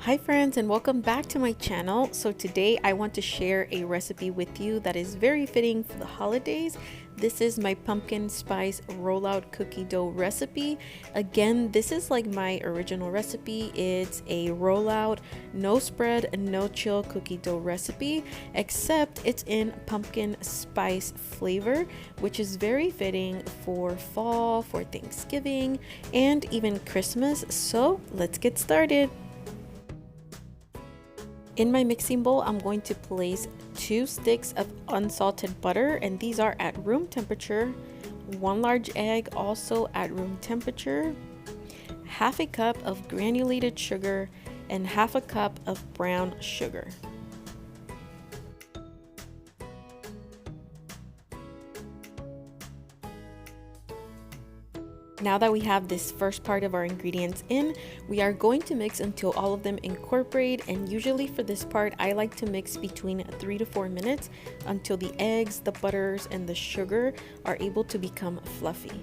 Hi friends, and welcome back to my channel. So today I want to share a recipe with you that is very fitting for the holidays. This is my pumpkin spice rollout cookie dough recipe. Again, this is like my original recipe. It's a rollout, no spread, no chill cookie dough recipe, except it's in pumpkin spice flavor, which is very fitting for fall, for Thanksgiving, and even Christmas. So let's get started. In my mixing bowl, I'm going to place 2 sticks of unsalted butter, and these are at room temperature, 1 large egg also at room temperature, half a cup of granulated sugar, and half a cup of brown sugar. Now that we have this first part of our ingredients in, we are going to mix until all of them incorporate, and usually for this part I like to mix between 3 to 4 minutes until the eggs, the butters, and the sugar are able to become fluffy.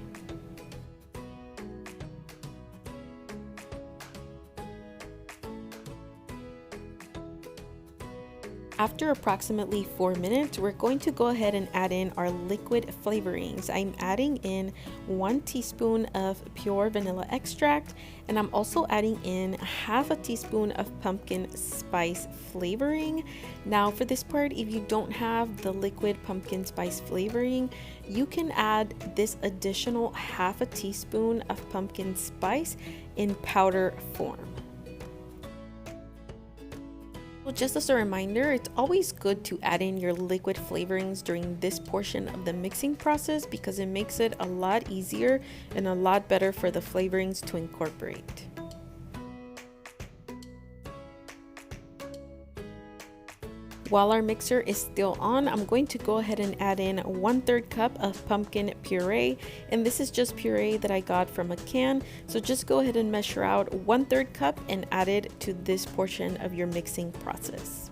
After approximately 4 minutes, we're going to go ahead and add in our liquid flavorings. I'm adding in 1 teaspoon of pure vanilla extract, and I'm also adding in half a teaspoon of pumpkin spice flavoring. Now for this part, if you don't have the liquid pumpkin spice flavoring, you can add this additional half a teaspoon of pumpkin spice in powder form. Well, just as a reminder, it's always good to add in your liquid flavorings during this portion of the mixing process because it makes it a lot easier and a lot better for the flavorings to incorporate. While our mixer is still on, I'm going to go ahead and add in 1/3 cup of pumpkin puree, and this is just puree that I got from a can, so just go ahead and measure out 1/3 cup and add it to this portion of your mixing process.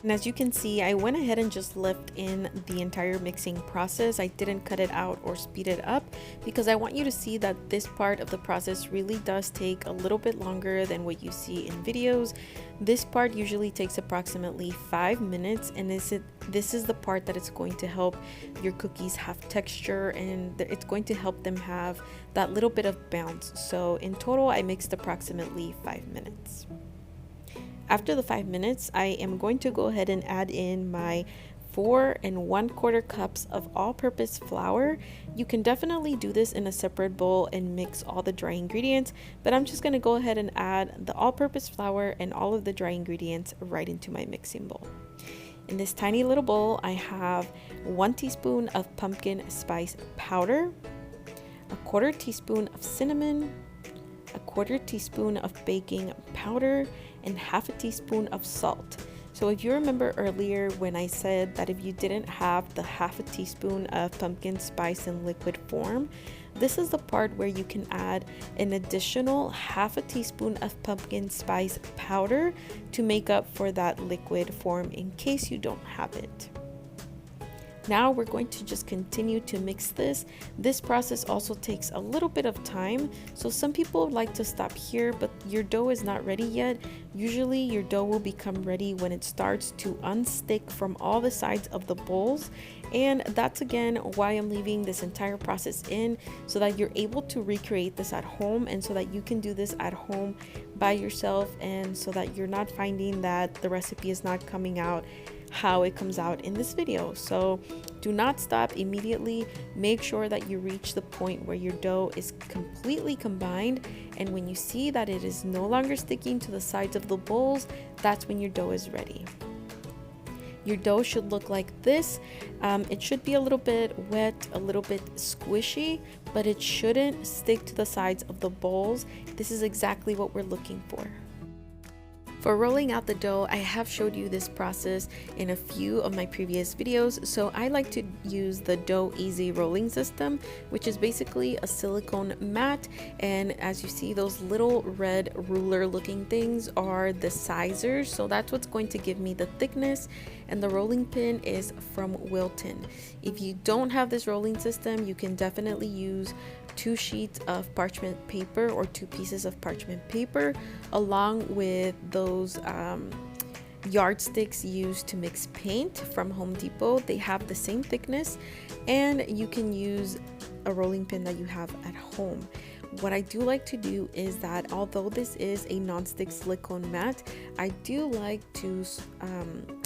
And as you can see, I went ahead and just left in the entire mixing process. I didn't cut it out or speed it up because I want you to see that this part of the process really does take a little bit longer than what you see in videos. This part usually takes approximately 5 minutes, and this is the part that it's going to help your cookies have texture, and it's going to help them have that little bit of bounce. So in total, I mixed approximately 5 minutes. After the 5 minutes, I am going to go ahead and add in my 4 1/4 cups of all-purpose flour. You can definitely do this in a separate bowl and mix all the dry ingredients, but I'm just going to go ahead and add the all-purpose flour and all of the dry ingredients right into my mixing bowl. In this tiny little bowl, I have 1 teaspoon of pumpkin spice powder, 1/4 teaspoon of cinnamon, 1/4 teaspoon of baking powder, and half a teaspoon of salt. So if you remember earlier when I said that if you didn't have the half a teaspoon of pumpkin spice in liquid form, this is the part where you can add an additional half a teaspoon of pumpkin spice powder to make up for that liquid form in case you don't have it. Now we're going to just continue to mix this. This process also takes a little bit of time, so some people like to stop here, but your dough is not ready yet. Usually your dough will become ready when it starts to unstick from all the sides of the bowls, and that's again why I'm leaving this entire process in, so that you're able to recreate this at home, and so that you can do this at home by yourself, and so that you're not finding that the recipe is not coming out how it comes out in this video. So do not stop immediately. Make sure that you reach the point where your dough is completely combined, and when you see that it is no longer sticking to the sides of the bowls, that's when your dough is ready. Your dough should look like this. It should be a little bit wet, a little bit squishy, but it shouldn't stick to the sides of the bowls. This is exactly what we're looking for. For rolling out the dough, I have showed you this process in a few of my previous videos, so I like to use the Dough Easy rolling system, which is basically a silicone mat, and as you see, those little red ruler looking things are the sizers, so that's what's going to give me the thickness, and the rolling pin is from Wilton. If you don't have this rolling system, you can definitely use 2 sheets of parchment paper or 2 pieces of parchment paper, along with those yardsticks used to mix paint from Home Depot. They have the same thickness, and you can use a rolling pin that you have at home. What I do like to do is that although this is a non-stick silicone mat, I do like to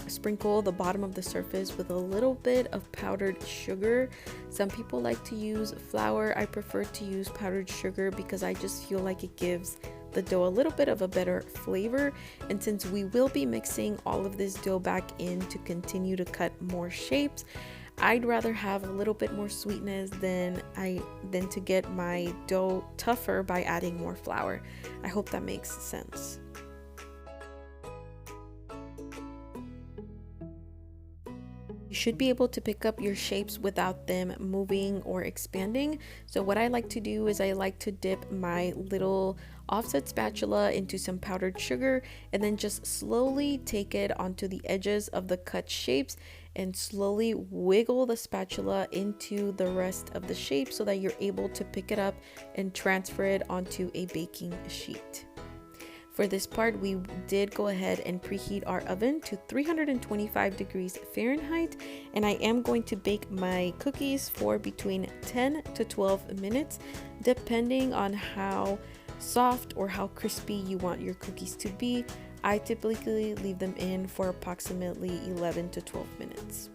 sprinkle the bottom of the surface with a little bit of powdered sugar. Some people like to use flour. I prefer to use powdered sugar because I just feel like it gives the dough a little bit of a better flavor. And since we will be mixing all of this dough back in to continue to cut more shapes, I'd rather have a little bit more sweetness than to get my dough tougher by adding more flour. I hope that makes sense. You should be able to pick up your shapes without them moving or expanding. So what I like to do is I like to dip my little offset spatula into some powdered sugar and then just slowly take it onto the edges of the cut shapes and slowly wiggle the spatula into the rest of the shape so that you're able to pick it up and transfer it onto a baking sheet. For this part, we did go ahead and preheat our oven to 325 degrees Fahrenheit, and I am going to bake my cookies for between 10 to 12 minutes, depending on how soft or how crispy you want your cookies to be. I typically leave them in for approximately 11 to 12 minutes.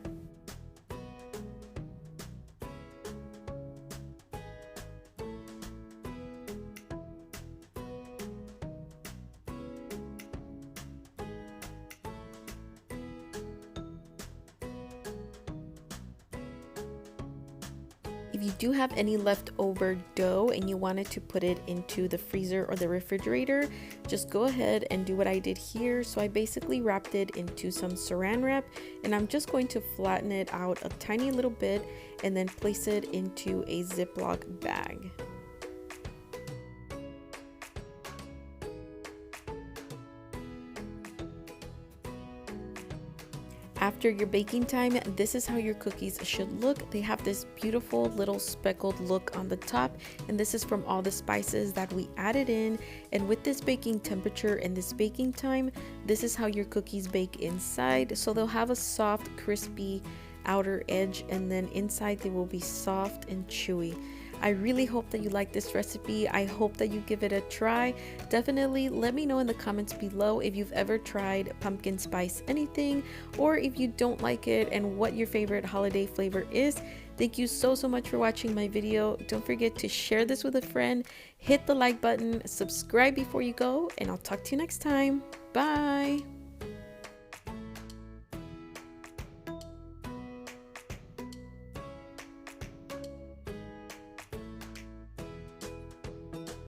If you do have any leftover dough and you wanted to put it into the freezer or the refrigerator, just go ahead and do what I did here. So I basically wrapped it into some saran wrap, and I'm just going to flatten it out a tiny little bit and then place it into a Ziploc bag. After your baking time, this is how your cookies should look. They have this beautiful little speckled look on the top, and this is from all the spices that we added in. And with this baking temperature and this baking time, this is how your cookies bake inside. So they'll have a soft, crispy outer edge, and then inside they will be soft and chewy. I really hope that you like this recipe. I hope that you give it a try. Definitely let me know in the comments below if you've ever tried pumpkin spice anything, or if you don't like it and what your favorite holiday flavor is. Thank you so much for watching my video. Don't forget to share this with a friend, hit the like button, subscribe before you go, and I'll talk to you next time. Bye.